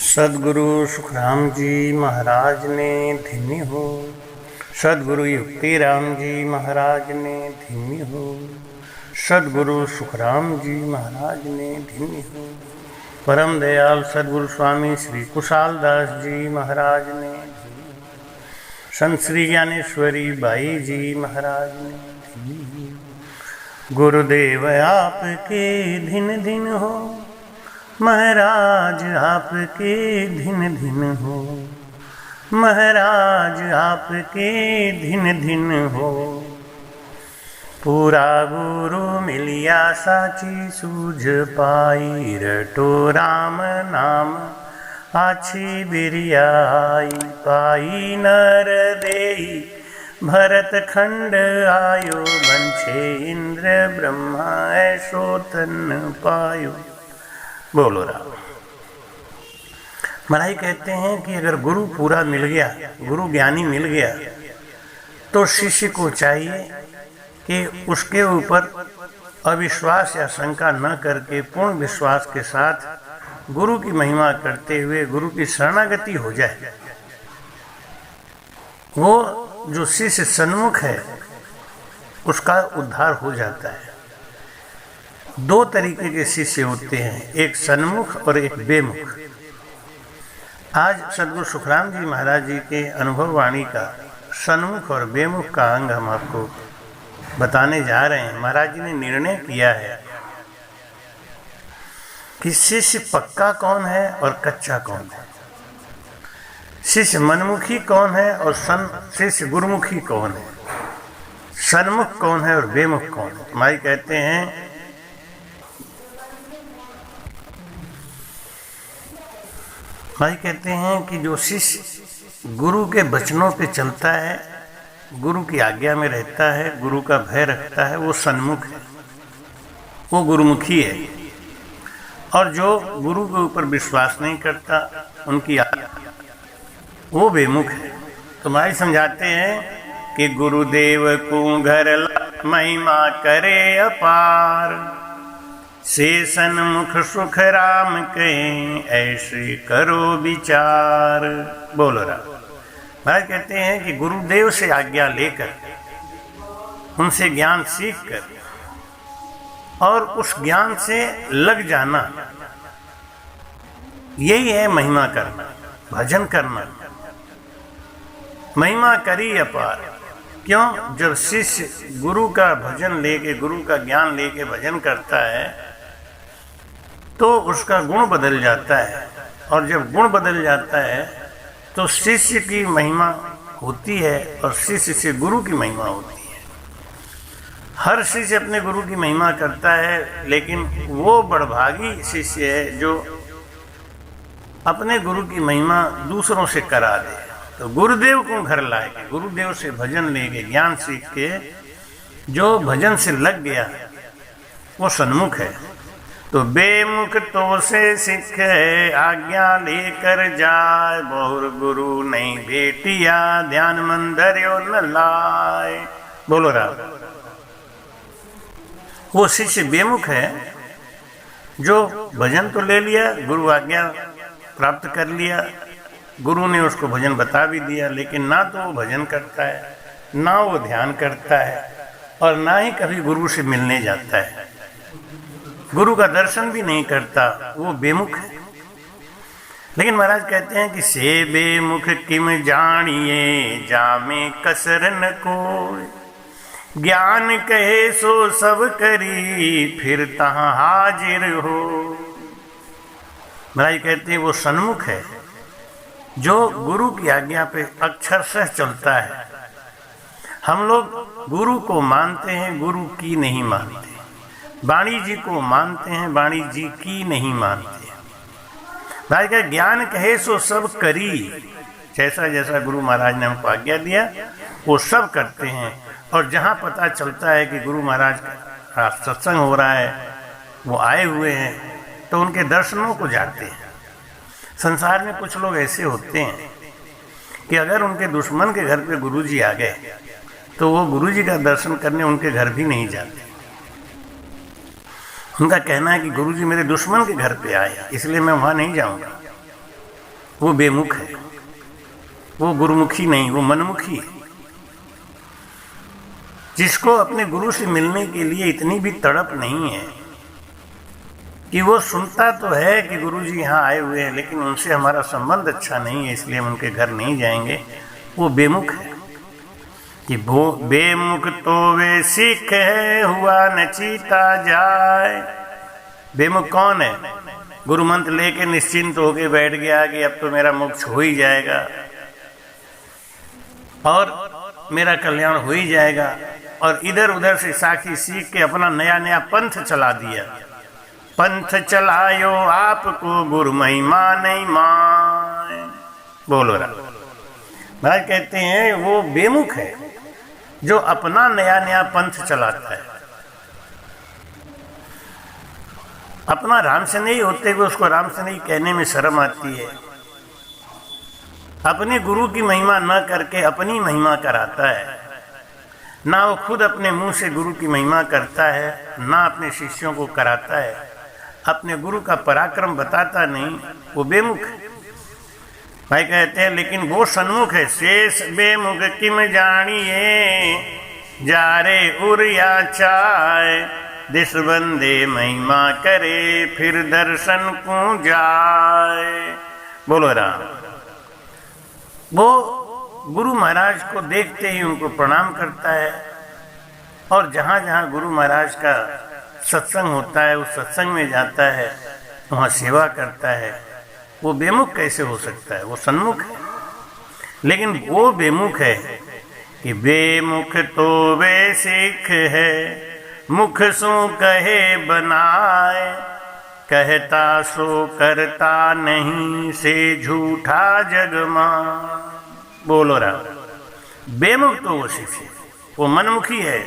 सदगुरु सुखराम जी महाराज ने धीमी हो। सदगुरु युक्ति राम जी महाराज ने धीमी हो। सदगुरु सुखराम जी महाराज ने धीमी हो। परम दयाल सदगुरु स्वामी श्री कुशाल दास जी महाराज ने धीमी हो। संत श्री ज्ञानेश्वरी बाई जी महाराज ने धीमी हो। गुरुदेव आपके धिन धिन हो, महाराज आपके धिन धिन हो। महाराज आपके धिन धिन हो। पूरा गुरु मिलिया साची सूझ पाई, रटो राम नाम आछी बिरियाई। पाई नर देई भरत खंड आयो, बंछे इंद्र ब्रह्मा ऐसो तन पायो। बोलो राम। महाराज कहते हैं कि अगर गुरु पूरा मिल गया, गुरु ज्ञानी मिल गया, तो शिष्य को चाहिए कि उसके ऊपर अविश्वास या शंका न करके पूर्ण विश्वास के साथ गुरु की महिमा करते हुए गुरु की शरणागति हो जाए। वो जो शिष्य सन्मुख है उसका उद्धार हो जाता है। दो तरीके के शिष्य होते हैं, एक सन्मुख और एक बेमुख। आज सदगुरु सुखराम जी महाराज जी के अनुभव वाणी का सन्मुख और बेमुख का अंग हम आपको बताने जा रहे हैं। महाराज जी ने निर्णय किया है कि शिष्य पक्का कौन है और कच्चा कौन है, शिष्य मनमुखी कौन है और शिष्य गुरुमुखी कौन है, सन्मुख कौन है और बेमुख कौन है। हमारी कहते हैं भाई कहते हैं कि जो शिष्य गुरु के वचनों पे चलता है, गुरु की आज्ञा में रहता है, गुरु का भय रखता है, वो सन्मुख है, वो गुरुमुखी है। और जो गुरु के ऊपर विश्वास नहीं करता, उनकी वो बेमुख है। तो भाई समझाते हैं कि गुरुदेव को घर महिमा करे अपार, से सन्मुख सुख राम कहें ऐसे करो विचार। बोलो राम। भाई कहते हैं कि गुरुदेव से आज्ञा लेकर, उनसे ज्ञान सीख कर और उस ज्ञान से लग जाना, यही है महिमा करना, भजन करना। महिमा करी अपार। क्यों? जब शिष्य गुरु का भजन लेके, गुरु का ज्ञान लेके भजन करता है तो उसका गुण बदल जाता है, और जब गुण बदल जाता है तो शिष्य की महिमा होती है और शिष्य से गुरु की महिमा होती है। हर शिष्य अपने गुरु की महिमा करता है, लेकिन वो बड़भागी शिष्य है जो अपने गुरु की महिमा दूसरों से करा दे। तो गुरुदेव को घर लाए, गुरुदेव से भजन लेके, ज्ञान सीख के जो भजन से लग गया वो सन्मुख है। तो बेमुख तो से सिख है, आज्ञा लेकर जाए, बहुर गुरु नहीं भेटिया, ध्यान मन धर्यो न लाए। बोलो राम। वो शिष्य बेमुख है जो भजन तो ले लिया, गुरु आज्ञा प्राप्त कर लिया, गुरु ने उसको भजन बता भी दिया, लेकिन ना तो वो भजन करता है, ना वो ध्यान करता है, और ना ही कभी गुरु से मिलने जाता है, गुरु का दर्शन भी नहीं करता। वो बेमुख है। लेकिन महाराज कहते हैं कि से बेमुख किम जानिए, जामे कसर न कोई, ज्ञान कहे सो सब करी, फिर तहां हाजिर हो। महाराज कहते हैं वो सन्मुख है जो गुरु की आज्ञा पे अक्षरशः चलता है। हम लोग गुरु को मानते हैं, गुरु की नहीं मानते। वाणी जी को मानते हैं, वाणी जी की नहीं मानते। भाई का ज्ञान कहे सो सब करी, जैसा जैसा गुरु महाराज ने हमको आज्ञा दिया वो सब करते हैं। और जहाँ पता चलता है कि गुरु महाराज का सत्संग हो रहा है, वो आए हुए हैं, तो उनके दर्शनों को जाते हैं। संसार में कुछ लोग ऐसे होते हैं कि अगर उनके दुश्मन के घर पे गुरुजी आ गए तो वो गुरुजी का दर्शन करने उनके घर भी नहीं जाते। उनका कहना है कि गुरुजी मेरे दुश्मन के घर पे आए, इसलिए मैं वहाँ नहीं जाऊँगा। वो बेमुख है, वो गुरुमुखी नहीं, वो मनमुखी है। जिसको अपने गुरु से मिलने के लिए इतनी भी तड़प नहीं है कि वो सुनता तो है कि गुरु जी यहाँ आए हुए हैं, लेकिन उनसे हमारा संबंध अच्छा नहीं है, इसलिए हम उनके घर नहीं जाएंगे, वो बेमुख है। कि वो बेमुख तो वे सिख है, हुआ न चीता जाए। बेमुख कौन है? गुरु मंत्र लेके निश्चिंत होके बैठ गया कि अब तो मेरा मोक्ष हो ही जाएगा और मेरा कल्याण हो ही जाएगा, और इधर उधर से साखी सीख के अपना नया नया पंथ चला दिया। पंथ चलायो आपको गुरु महिमा नहीं मान। बोलो रहा भाई, कहते हैं वो बेमुख है जो अपना नया नया पंथ चलाता है। अपना राम से नहीं होते हुए उसको राम से नहीं कहने में शर्म आती है। अपने गुरु की महिमा न करके अपनी महिमा कराता है। ना वो खुद अपने मुंह से गुरु की महिमा करता है, ना अपने शिष्यों को कराता है। अपने गुरु का पराक्रम बताता नहीं, वो बेमुख है। भाई कहते हैं लेकिन वो सन्मुख है। शेष बेमुख किम जानिए, जारे उरिया चाय। दिस बंदे महिमा करे, फिर दर्शन को जाए। बोलो राम। वो गुरु महाराज को देखते ही उनको प्रणाम करता है, और जहाँ जहाँ गुरु महाराज का सत्संग होता है उस सत्संग में जाता है, वहाँ सेवा करता है। वो बेमुख कैसे हो सकता है? वो सन्मुख है। लेकिन वो बेमुख है कि बेमुख तो वे सिख है, मुख सो कहे बनाए। कहता सो करता नहीं, से झूठा जगमा। बोलो राम। बेमुख तो वो सिख है, वो मनमुखी है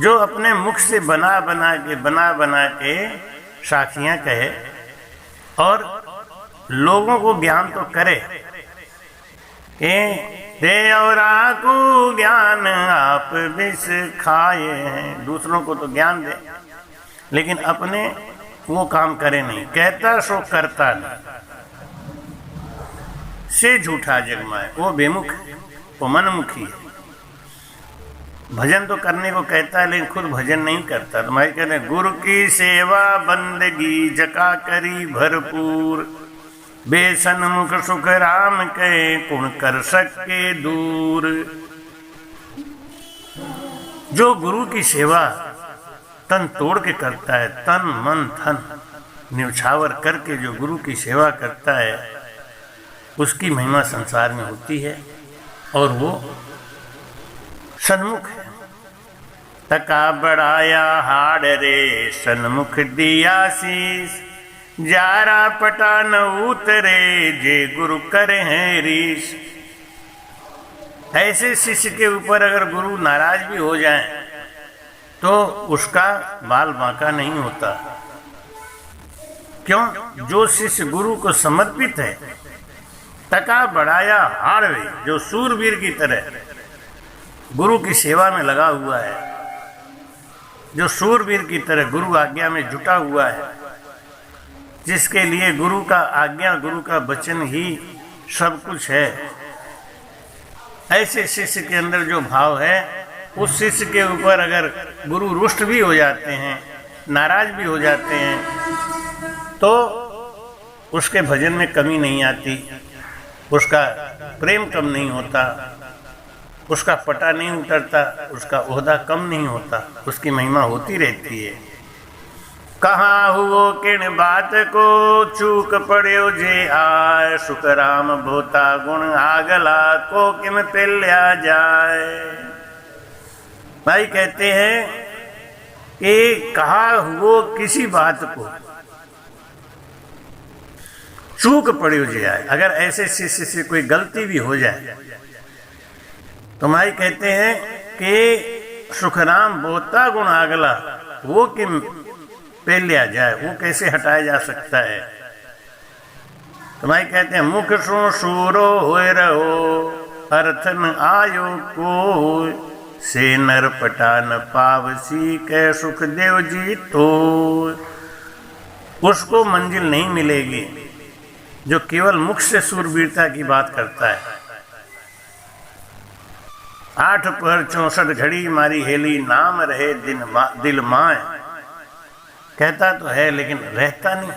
जो अपने मुख से बना बना के साखियाँ कहे और लोगों को ज्ञान तो करे कि दे और को ज्ञान आप विष खाए हैं। दूसरों को तो ज्ञान दे, लेकिन अपने वो काम करे नहीं। कहता सो करता नहीं, से झूठा जगमाए। वो बेमुख है, वो मनमुखी है। भजन तो करने को कहता है लेकिन खुद भजन नहीं करता। तो मैं कहते गुरु की सेवा बंदगी जका करी भरपूर। बेसन्मुख सुख राम के, कुण कर सके दूर। जो गुरु की सेवा तन तोड़ के करता है, तन मन धन न्यौछावर करके जो गुरु की सेवा करता है, उसकी महिमा संसार में होती है और वो सन्मुख है। तका बढ़ाया हाड़ रे, सन्मुख दिया शीस। जारा पटा न उतरे, जे गुरु करे हैं रीस। ऐसे शिष्य के ऊपर अगर गुरु नाराज भी हो जाए तो उसका बाल बांका नहीं होता। क्यों? जो शिष्य गुरु को समर्पित है, तका बढ़ाया हाड़ रे, जो सूरवीर की तरह गुरु की सेवा में लगा हुआ है, जो सूरवीर की तरह गुरु आज्ञा में जुटा हुआ है, जिसके लिए गुरु का आज्ञा, गुरु का वचन ही सब कुछ है, ऐसे शिष्य के अंदर जो भाव है, उस शिष्य के ऊपर अगर गुरु रुष्ट भी हो जाते हैं, नाराज भी हो जाते हैं, तो उसके भजन में कमी नहीं आती, उसका प्रेम कम नहीं होता, उसका पटा नहीं उतरता, उसका ओहदा कम नहीं होता, उसकी महिमा होती रहती है। कहाँ हुओ किन बात को, चूक पड़ियो जे आए। सुख राम भोता गुण आगला, को किम पिल्या जाए। भाई कहते हैं कि कहाँ हुओ किसी बात को, चूक पड़ियो जे आए। अगर ऐसे शिष्य से कोई गलती भी हो जाए तो भाई कहते हैं कि सुखराम बोता गुण आगला, वो किम पे लिया जाए, वो कैसे हटाया जा सकता है। तो भाई कहते हैं मुख सो सूरो होए रहो, अर्थन आयो को। से नर पटा न पावसी, कै सुखदेव जी तो। उसको मंजिल नहीं मिलेगी जो केवल मुख से सूरवीरता की बात करता है। 8 पहर 64 घड़ी मारी हेली, नाम रहे दिल माए। कहता तो है लेकिन रहता नहीं।